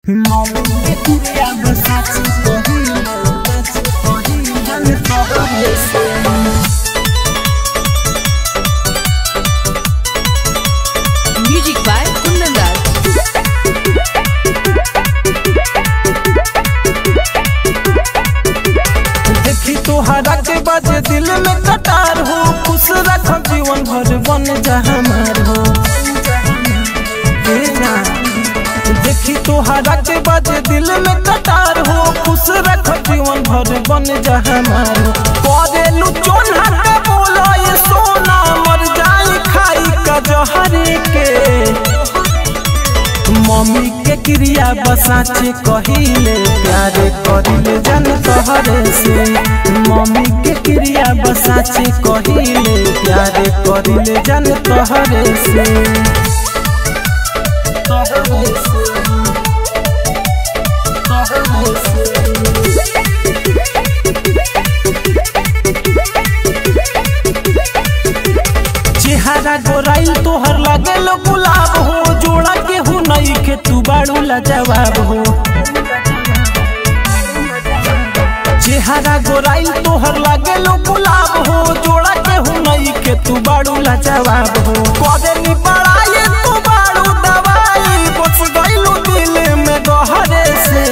Music by Kundan Das। देखी तोहरा के बाजे दिल में कटार हो, खुश रख जीवन भर बन जा हमार हो। देखी तोहरा के बाजे दिल में कटार हो, खुश रख जीवन भर बन जा हमार हो। करेलू चोन्हा के बोला ये सोना, मर जाई खाई का जहरे के। मम्मी के क्रिया बसाचे कहिले, प्यारे करिले जन तोहरे से। मम्मी के क्रिया बसाचे कहिले, प्यारे करिले जन तोहरे से। चेहरा गोराइल तोहर लागेल गुलाब हो, जोड़ा के हूँ नहीं के तू बाड़ू लाजवाब हो। चेहरा गोराइल तोहर लागेल गुलाब हो, जोड़ा के हूँ नहीं के तू बाड़ू लाजवाब हो। कदेनी बड़ाई तू बाड़ू दवाई, बस गइलू दिल में गहरे से।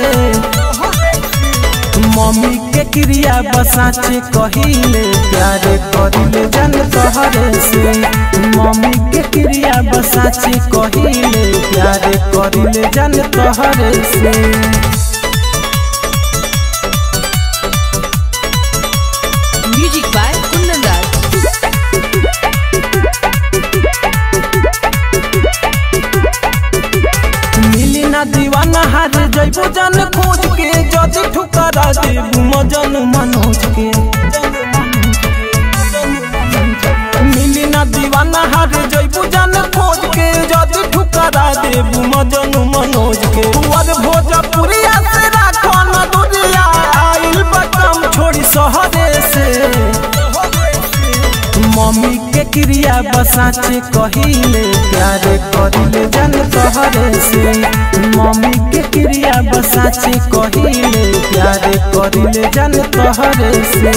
मम्मी के क्रिया बसाचे कहिले, प्यारे करिले जन तोहरे से। मम्मी के क्रिया बसाचे कहिले, प्यारे करिले जन तोहरे से। Music by Kundan Das। मिली ना दीवाना हार जइबो जन खोज के, जदी ठुकरा देबू मजन मनोज के। मिली ना दीवाना हार जइबो जन खोज के, जदी ठुकरा देबू मजन मनोज के। तुअर भोजपुरिया से राखो न दुनिया, आइल बकम छोड़ी शहरे से। मम्मी के क्रिया बसाचे कहिले, प्यारे करिले जन तोहरे से। मम्मी के क्रिया बसाचे कहिले, प्यारे करिले जन तोहरे से।